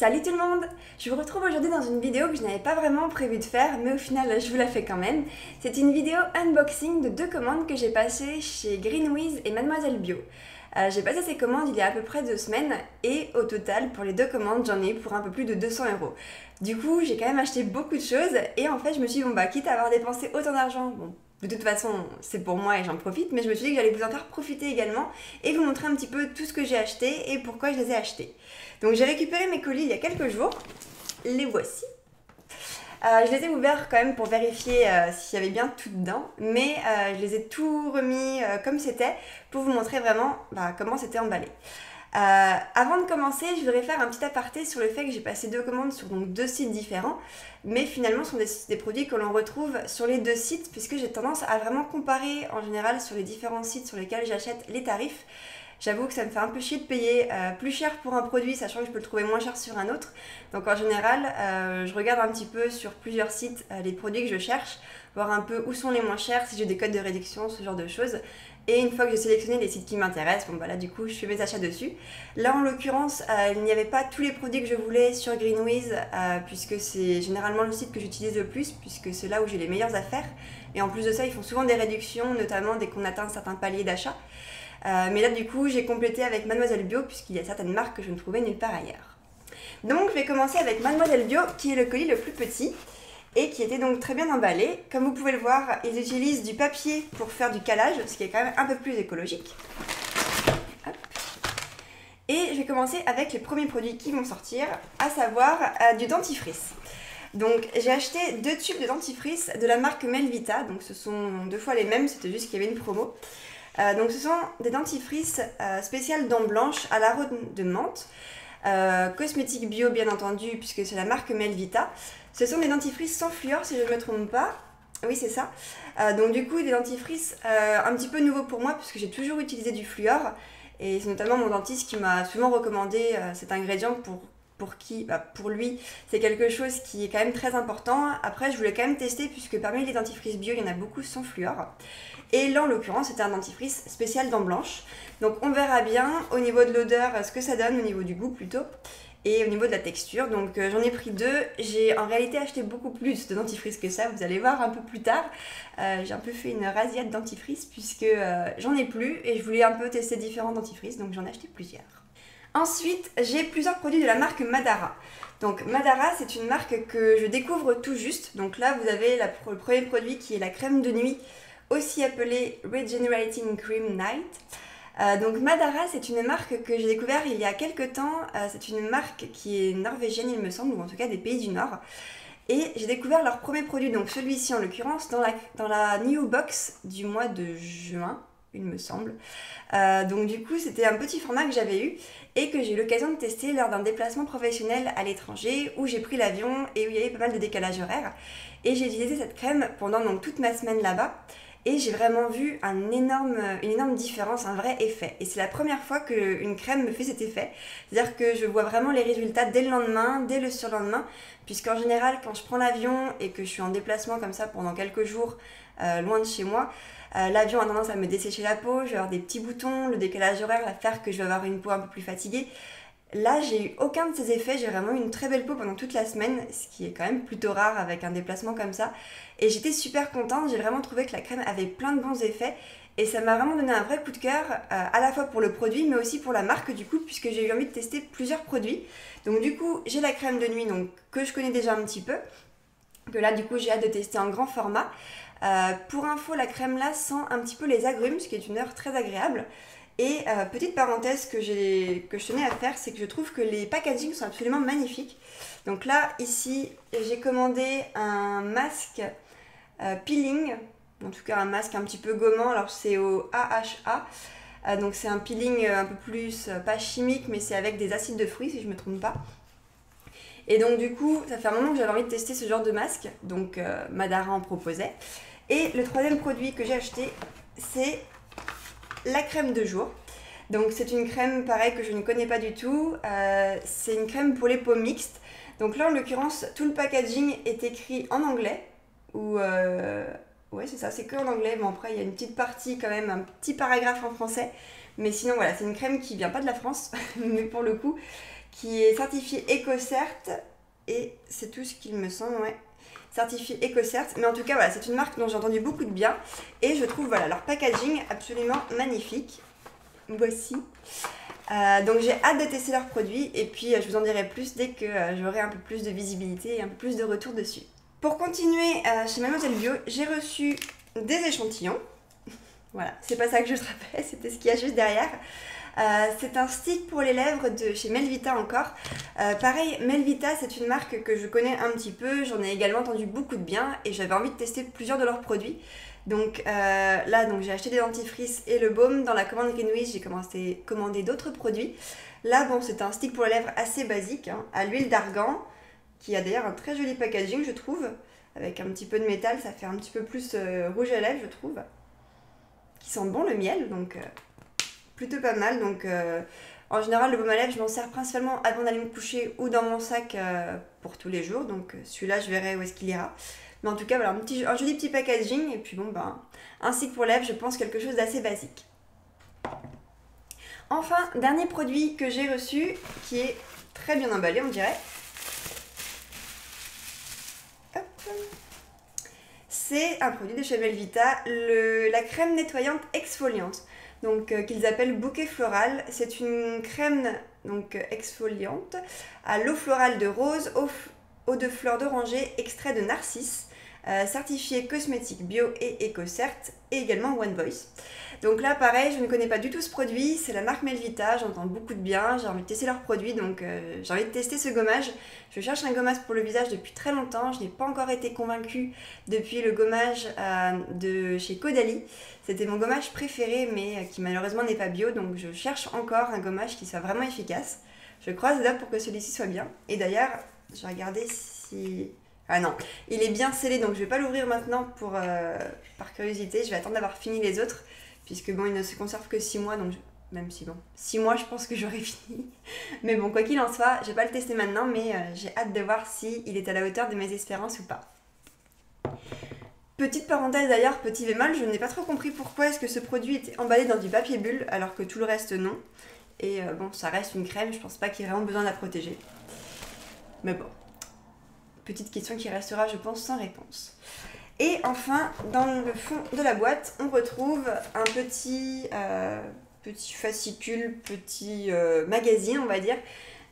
Salut tout le monde! Je vous retrouve aujourd'hui dans une vidéo que je n'avais pas vraiment prévu de faire, mais au final je vous la fais quand même. C'est une vidéo unboxing de deux commandes que j'ai passées chez Greenwiz et Mademoiselle Bio. J'ai passé ces commandes il y a à peu près 2 semaines et au total pour les deux commandes j'en ai eu pour un peu plus de 200 €. Du coup j'ai quand même acheté beaucoup de choses et en fait je me suis dit bon bah quitte à avoir dépensé autant d'argent, bon de toute façon c'est pour moi et j'en profite, mais je me suis dit que j'allais vous en faire profiter également et vous montrer un petit peu tout ce que j'ai acheté et pourquoi je les ai achetés. Donc j'ai récupéré mes colis il y a quelques jours, les voici. Je les ai ouverts quand même pour vérifier s'il y avait bien tout dedans, mais je les ai tout remis comme c'était pour vous montrer vraiment comment c'était emballé. Avant de commencer, je voudrais faire un petit aparté sur le fait que j'ai passé deux commandes sur donc 2 sites différents, mais finalement ce sont des produits que l'on retrouve sur les 2 sites, puisque j'ai tendance à vraiment comparer en général sur les différents sites sur lesquels j'achète les tarifs. J'avoue que ça me fait un peu chier de payer plus cher pour un produit, sachant que je peux le trouver moins cher sur un autre. Donc en général, je regarde un petit peu sur plusieurs sites les produits que je cherche, voir un peu où sont les moins chers, si j'ai des codes de réduction, ce genre de choses. Et une fois que j'ai sélectionné les sites qui m'intéressent, bon bah là du coup je fais mes achats dessus. Là en l'occurrence, il n'y avait pas tous les produits que je voulais sur Greenwiz, puisque c'est généralement le site que j'utilise le plus, puisque c'est là où j'ai les meilleures affaires. Et en plus de ça, ils font souvent des réductions, notamment dès qu'on atteint un certain palier d'achat. Mais là du coup j'ai complété avec Mademoiselle Bio puisqu'il y a certaines marques que je ne trouvais nulle part ailleurs. Donc je vais commencer avec Mademoiselle Bio qui est le colis le plus petit et qui était donc très bien emballé. Comme vous pouvez le voir, ils utilisent du papier pour faire du calage, ce qui est quand même un peu plus écologique. Hop. Et je vais commencer avec les premiers produits qui vont sortir, à savoir du dentifrice. Donc j'ai acheté 2 tubes de dentifrice de la marque Melvita, donc ce sont 2 fois les mêmes, c'était juste qu'il y avait une promo. Donc ce sont des dentifrices spéciales dents blanches à l'arôme de menthe, cosmétiques bio bien entendu puisque c'est la marque Melvita. Ce sont des dentifrices sans fluor si je ne me trompe pas, oui c'est ça. Donc du coup des dentifrices un petit peu nouveaux pour moi puisque j'ai toujours utilisé du fluor et c'est notamment mon dentiste qui m'a souvent recommandé cet ingrédient pour lui, c'est quelque chose qui est quand même très important. Après, je voulais quand même tester puisque parmi les dentifrices bio, il y en a beaucoup sans fluor. Et là, en l'occurrence, c'était un dentifrice spécial dents blanches. Donc, on verra bien au niveau de l'odeur ce que ça donne, au niveau du goût plutôt, et au niveau de la texture. Donc, j'en ai pris 2. J'ai en réalité acheté beaucoup plus de dentifrice que ça. Vous allez voir un peu plus tard. J'ai un peu fait une razzia de dentifrice puisque j'en ai plus et je voulais un peu tester différents dentifrices. Donc, j'en ai acheté plusieurs. Ensuite, j'ai plusieurs produits de la marque Madara. Donc Madara, c'est une marque que je découvre tout juste. Donc là, vous avez le premier produit qui est la crème de nuit, aussi appelée Regenerating Cream Night. Donc Madara, c'est une marque que j'ai découvert il y a quelques temps. C'est une marque qui est norvégienne, il me semble, ou en tout cas des pays du Nord. Et j'ai découvert leur premier produit, donc celui-ci en l'occurrence, dans la New Box du mois de juin, il me semble. Donc du coup c'était un petit format que j'avais eu et que j'ai eu l'occasion de tester lors d'un déplacement professionnel à l'étranger où j'ai pris l'avion et où il y avait pas mal de décalage horaire et j'ai utilisé cette crème pendant donc toute ma semaine là-bas et j'ai vraiment vu une énorme différence, un vrai effet. Et c'est la première fois qu'une crème me fait cet effet, c'est-à-dire que je vois vraiment les résultats dès le lendemain, dès le surlendemain, puisqu'en général quand je prends l'avion et que je suis en déplacement comme ça pendant quelques jours loin de chez moi, l'avion a tendance à me dessécher la peau, je vais avoir des petits boutons, le décalage horaire va faire que je vais avoir une peau un peu plus fatiguée. Là, j'ai eu aucun de ces effets, j'ai vraiment eu une très belle peau pendant toute la semaine, ce qui est quand même plutôt rare avec un déplacement comme ça. Et j'étais super contente, j'ai vraiment trouvé que la crème avait plein de bons effets et ça m'a vraiment donné un vrai coup de cœur, à la fois pour le produit mais aussi pour la marque du coup, puisque j'ai eu envie de tester plusieurs produits. Donc du coup, j'ai la crème de nuit donc, que je connais déjà un petit peu, que là du coup j'ai hâte de tester en grand format. Pour info, la crème là sent un petit peu les agrumes, ce qui est une odeur très agréable. Et petite parenthèse que je tenais à faire, c'est que je trouve que les packagings sont absolument magnifiques. Donc là, ici, j'ai commandé un masque peeling, en tout cas un masque un petit peu gommant, alors c'est au AHA. Donc c'est un peeling un peu plus, pas chimique, mais c'est avec des acides de fruits si je ne me trompe pas. Et donc du coup, ça fait un moment que j'avais envie de tester ce genre de masque, donc Madara en proposait. Et le troisième produit que j'ai acheté, c'est la crème de jour. Donc c'est une crème pareil que je ne connais pas du tout, c'est une crème pour les peaux mixtes. Donc là en l'occurrence, tout le packaging est écrit en anglais, ou ouais c'est ça, c'est que en anglais, bon après il y a une petite partie quand même, un petit paragraphe en français. Mais sinon voilà, c'est une crème qui vient pas de la France, mais pour le coup, qui est certifié EcoCert, et c'est tout ce qu'il me semble, ouais. Certifié EcoCert, mais en tout cas voilà, c'est une marque dont j'ai entendu beaucoup de bien, et je trouve voilà, leur packaging absolument magnifique. Voici. Donc j'ai hâte de tester leurs produits, et puis je vous en dirai plus dès que j'aurai un peu plus de visibilité et un peu plus de retour dessus. Pour continuer chez Mademoiselle Bio, j'ai reçu des échantillons. Voilà, c'est pas ça que je te rappelais, c'était ce qu'il y a juste derrière. C'est un stick pour les lèvres de chez Melvita encore. Pareil, Melvita, c'est une marque que je connais un petit peu, j'en ai également entendu beaucoup de bien et j'avais envie de tester plusieurs de leurs produits. Donc là, j'ai acheté des dentifrices et le baume. Dans la commande Greenwiz, j'ai commandé d'autres produits. Là, bon, c'est un stick pour les lèvres assez basique, hein, à l'huile d'argan, qui a d'ailleurs un très joli packaging, je trouve. Avec un petit peu de métal, ça fait un petit peu plus rouge à lèvres, je trouve. Qui sent bon le miel, donc plutôt pas mal. Donc en général, le baume à lèvres, je m'en sers principalement avant d'aller me coucher ou dans mon sac pour tous les jours. Donc celui-là, je verrai où est-ce qu'il ira. Mais en tout cas, voilà, un joli petit packaging. Et puis bon, un stick pour lèvres, je pense quelque chose d'assez basique. Enfin, dernier produit que j'ai reçu, qui est très bien emballé, on dirait. Hop. C'est un produit de chez Melvita, la crème nettoyante exfoliante, donc qu'ils appellent bouquet floral. C'est une crème donc exfoliante à l'eau florale de rose, eau de fleur d'oranger, extrait de narcisse, certifié cosmétique bio et EcoCert, et également One Voice. Donc là pareil, je ne connais pas du tout ce produit, c'est la marque Melvita, j'entends beaucoup de bien, j'ai envie de tester leurs produits, donc j'ai envie de tester ce gommage. Je cherche un gommage pour le visage depuis très longtemps, je n'ai pas encore été convaincue depuis le gommage de chez Caudalie. C'était mon gommage préféré, mais qui malheureusement n'est pas bio, donc je cherche encore un gommage qui soit vraiment efficace. Je croise les doigts pour que celui-ci soit bien, et d'ailleurs, je vais regarder si... Ah non, il est bien scellé, donc je vais pas l'ouvrir maintenant par curiosité, je vais attendre d'avoir fini les autres, puisque bon, il ne se conserve que 6 mois, donc même si bon, 6 mois je pense que j'aurai fini. Mais bon, quoi qu'il en soit, je vais pas le tester maintenant, mais j'ai hâte de voir s'il est à la hauteur de mes espérances ou pas. Petite parenthèse d'ailleurs, petit bémol, je n'ai pas trop compris pourquoi est-ce que ce produit était emballé dans du papier bulle, alors que tout le reste non. Et bon, ça reste une crème, je pense pas qu'il y ait vraiment besoin de la protéger. Mais bon. Petite question qui restera, je pense, sans réponse. Et enfin, dans le fond de la boîte, on retrouve un petit fascicule, petit magazine, on va dire,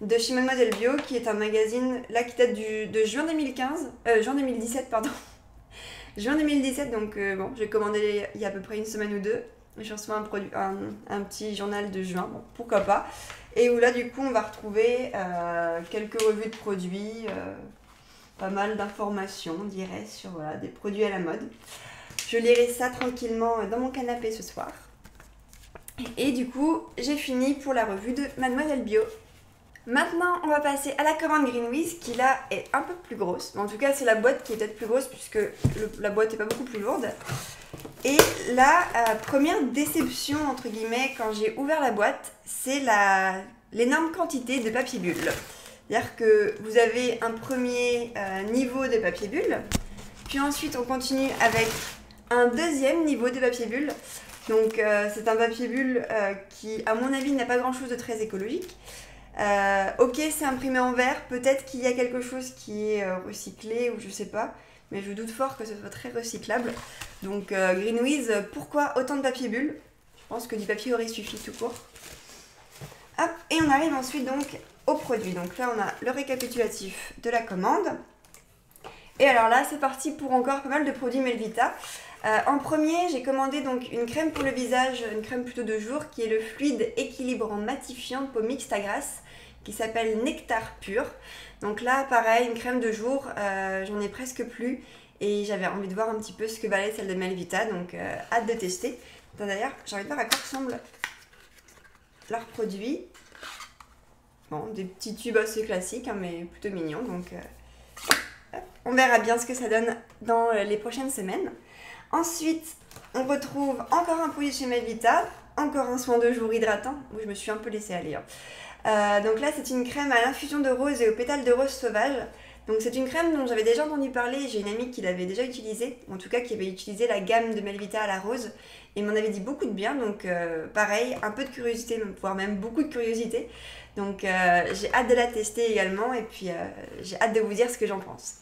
de chez Mademoiselle Bio, qui est un magazine, là, qui date de juin 2017, pardon. Juin 2017, donc bon, j'ai commandé il y a à peu près une semaine ou deux. Je reçois un petit journal de juin, bon, pourquoi pas. Et où là, du coup, on va retrouver quelques revues de produits, pas mal d'informations, on dirait, sur voilà, des produits à la mode. Je lirai ça tranquillement dans mon canapé ce soir. Et du coup, j'ai fini pour la revue de Mademoiselle Bio. Maintenant, on va passer à la commande Greenwiz, qui là est un peu plus grosse. En tout cas, c'est la boîte qui est peut-être plus grosse, puisque la boîte n'est pas beaucoup plus lourde. Et la première déception, entre guillemets, quand j'ai ouvert la boîte, c'est l'énorme quantité de papier bulle. C'est-à-dire que vous avez un premier niveau de papier bulle, puis ensuite on continue avec un deuxième niveau de papier bulle. Donc c'est un papier bulle qui, à mon avis, n'a pas grand-chose de très écologique. Ok, c'est imprimé en verre, peut-être qu'il y a quelque chose qui est recyclé ou je sais pas, mais je doute fort que ce soit très recyclable. Donc Greenwiz, pourquoi autant de papier bulle? Je pense que du papier aurait suffi tout court. Hop, et on arrive ensuite donc au produit. Donc là on a le récapitulatif de la commande. Et alors là c'est parti pour encore pas mal de produits Melvita. En premier j'ai commandé donc une crème pour le visage, une crème plutôt de jour qui est le fluide équilibrant matifiant de peau mixte à grasse qui s'appelle Nectar Pur. Donc là pareil, une crème de jour, j'en ai presque plus et j'avais envie de voir un petit peu ce que valait celle de Melvita, donc hâte de tester. D'ailleurs j'ai envie de voir à quoi ressemblent leurs produits. Bon, des petits tubes assez classiques, hein, mais plutôt mignons, donc on verra bien ce que ça donne dans les prochaines semaines. Ensuite, on retrouve encore un produit chez Melvita, encore un soin de jour hydratant, où je me suis un peu laissée aller. Hein. Donc là, c'est une crème à l'infusion de rose et aux pétales de rose sauvage. Donc c'est une crème dont j'avais déjà entendu parler, j'ai une amie qui l'avait déjà utilisée, en tout cas qui avait utilisé la gamme de Melvita à la rose, et m'en avait dit beaucoup de bien, donc pareil, un peu de curiosité, voire même beaucoup de curiosité. Donc j'ai hâte de la tester également, et puis j'ai hâte de vous dire ce que j'en pense.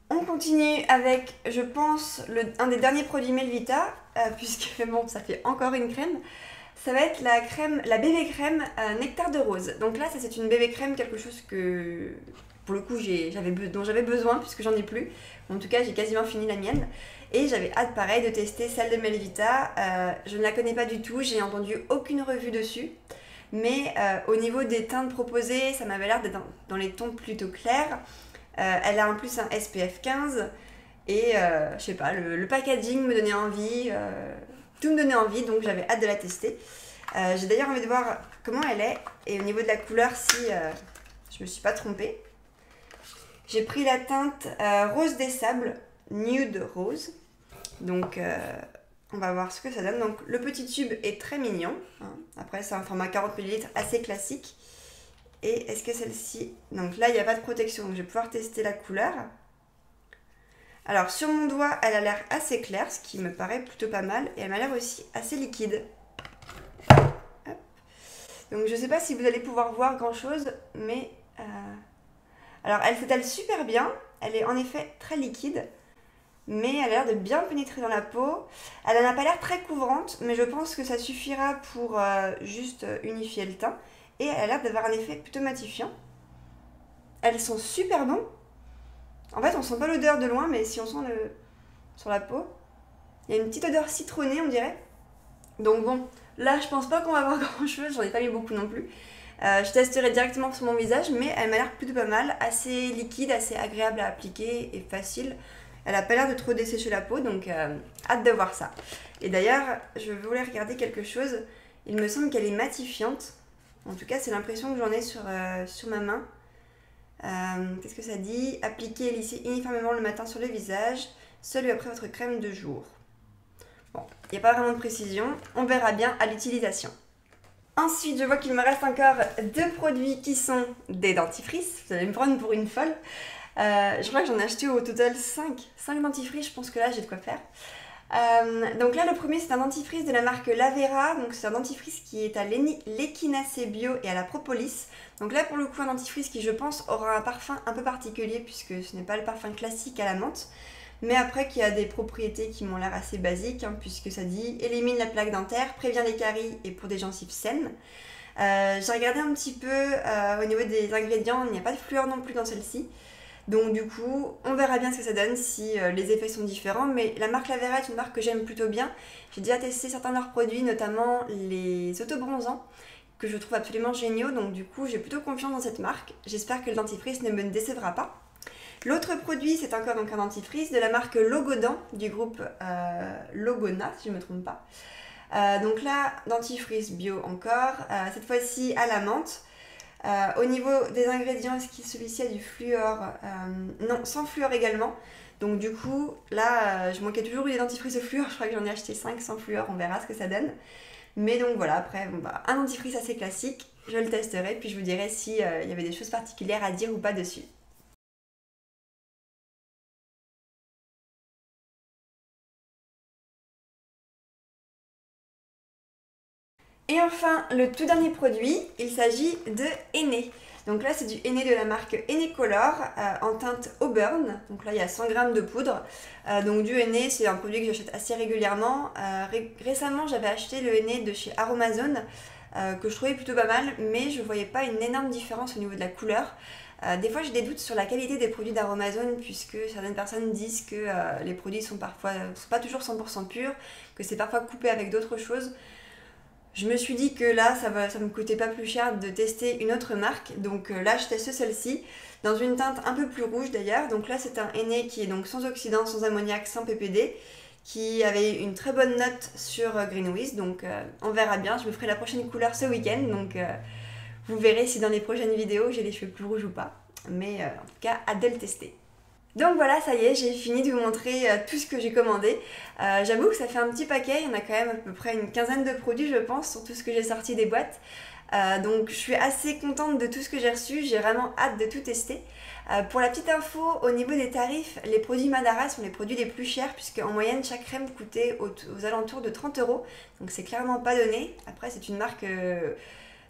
On continue avec, je pense, un des derniers produits Melvita, puisque bon, ça fait encore une crème. Ça va être la bébé crème nectar de rose. Donc là, ça c'est une bébé crème, quelque chose que, pour le coup, dont j'avais besoin, puisque j'en ai plus. En tout cas, j'ai quasiment fini la mienne. Et j'avais hâte, pareil, de tester celle de Melvita. Je ne la connais pas du tout, j'ai entendu aucune revue dessus. Mais au niveau des teintes proposées, ça m'avait l'air d'être dans les tons plutôt clairs. Elle a en plus un SPF 15 et je sais pas, le packaging me donnait envie, tout me donnait envie, donc j'avais hâte de la tester. J'ai d'ailleurs envie de voir comment elle est et au niveau de la couleur si je me suis pas trompée. J'ai pris la teinte Rose des Sables, Nude Rose, donc on va voir ce que ça donne. Donc le petit tube est très mignon, hein. Après c'est un format 40 ml assez classique. Et est-ce que celle-ci... Donc là, il n'y a pas de protection, donc je vais pouvoir tester la couleur. Alors, sur mon doigt, elle a l'air assez claire, ce qui me paraît plutôt pas mal. Et elle m'a l'air aussi assez liquide. Hop. Donc, je ne sais pas si vous allez pouvoir voir grand-chose, mais... Alors, elle s'étale super bien. Elle est en effet très liquide. Mais elle a l'air de bien pénétrer dans la peau. Elle n'a pas l'air très couvrante, mais je pense que ça suffira pour juste unifier le teint. Et elle a l'air d'avoir un effet plutôt matifiant. Elles sont super bonnes. En fait, on sent pas l'odeur de loin, mais si on sent sur la peau, il y a une petite odeur citronnée, on dirait. Donc bon, là, je pense pas qu'on va avoir grand-chose. J'en ai pas mis beaucoup non plus. Je testerai directement sur mon visage, mais elle m'a l'air plutôt pas mal. Assez liquide, assez agréable à appliquer et facile. Elle a pas l'air de trop dessécher la peau, donc hâte de voir ça. Et d'ailleurs, je voulais regarder quelque chose. Il me semble qu'elle est matifiante. En tout cas, c'est l'impression que j'en ai sur ma main. Qu'est-ce que ça dit? Appliquez et lissez uniformément le matin sur le visage, seul ou après votre crème de jour. Bon, il n'y a pas vraiment de précision. On verra bien à l'utilisation. Ensuite, je vois qu'il me reste encore 2 produits qui sont des dentifrices. Vous allez me prendre pour une folle. Je crois que j'en ai acheté au total 5 dentifrices. Je pense que là, j'ai de quoi faire. Donc là, le premier, c'est un dentifrice de la marque Lavera. Donc c'est un dentifrice qui est à l'échinacée bio et à la propolis. Donc là, pour le coup, un dentifrice qui, je pense, aura un parfum un peu particulier puisque ce n'est pas le parfum classique à la menthe. Mais après, qui a des propriétés qui m'ont l'air assez basiques, hein, puisque ça dit élimine la plaque dentaire, prévient les caries et pour des gencives saines. J'ai regardé un petit peu au niveau des ingrédients, il n'y a pas de fluor non plus dans celle-ci. Donc du coup, on verra bien ce que ça donne si les effets sont différents. Mais la marque Lavera est une marque que j'aime plutôt bien. J'ai déjà testé certains de leurs produits, notamment les autobronzants, que je trouve absolument géniaux. Donc du coup, j'ai plutôt confiance dans cette marque. J'espère que le dentifrice ne me décevra pas. L'autre produit, c'est encore donc un dentifrice de la marque Logodan, du groupe Logona, si je ne me trompe pas. Donc là, dentifrice bio encore, cette fois-ci à la menthe. Au niveau des ingrédients, est-ce que celui-ci a du fluor? Non, sans fluor également. Donc du coup, là, je manquais toujours des dentifrices au fluor. Je crois que j'en ai acheté 5 sans fluor, on verra ce que ça donne. Mais donc voilà, après, bon, bah, un dentifrice assez classique. Je le testerai, puis je vous dirai s'il y avait des choses particulières à dire ou pas dessus. Et enfin, le tout dernier produit, il s'agit de Henné. Donc là, c'est du Henné de la marque Henné Color en teinte Auburn. Donc là, il y a 100 g de poudre. Donc du Henné, c'est un produit que j'achète assez régulièrement. Récemment, j'avais acheté le Henné de chez Aromazone que je trouvais plutôt pas mal, mais je ne voyais pas une énorme différence au niveau de la couleur. Des fois, j'ai des doutes sur la qualité des produits d'Aromazone puisque certaines personnes disent que les produits sont pas toujours 100% purs, que c'est parfois coupé avec d'autres choses. Je me suis dit que là, ça me coûtait pas plus cher de tester une autre marque. Donc là, je teste celle-ci, dans une teinte un peu plus rouge d'ailleurs. Donc là, c'est un Henné qui est donc sans oxydant, sans ammoniac, sans PPD, qui avait une très bonne note sur GreenWiz. Donc on verra bien, je me ferai la prochaine couleur ce week-end. Donc vous verrez si dans les prochaines vidéos, j'ai les cheveux plus rouges ou pas. Mais en tout cas, hâte de le tester. Donc voilà, ça y est, j'ai fini de vous montrer tout ce que j'ai commandé. J'avoue que ça fait un petit paquet, il y en a quand même à peu près une quinzaine de produits je pense, sur tout ce que j'ai sorti des boîtes. Donc je suis assez contente de tout ce que j'ai reçu, j'ai vraiment hâte de tout tester. Pour la petite info, au niveau des tarifs, les produits Madara sont les produits les plus chers puisque en moyenne chaque crème coûtait aux alentours de 30 euros. Donc c'est clairement pas donné. Après c'est une marque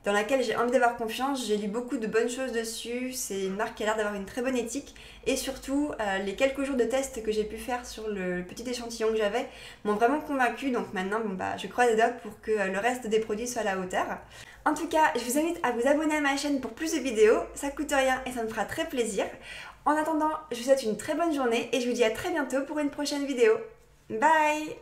dans laquelle j'ai envie d'avoir confiance. J'ai lu beaucoup de bonnes choses dessus. C'est une marque qui a l'air d'avoir une très bonne éthique. Et surtout, les quelques jours de test que j'ai pu faire sur le petit échantillon que j'avais m'ont vraiment convaincue. Donc maintenant, je croise les doigts pour que le reste des produits soit à la hauteur. En tout cas, je vous invite à vous abonner à ma chaîne pour plus de vidéos. Ça coûte rien et ça me fera très plaisir. En attendant, je vous souhaite une très bonne journée et je vous dis à très bientôt pour une prochaine vidéo. Bye!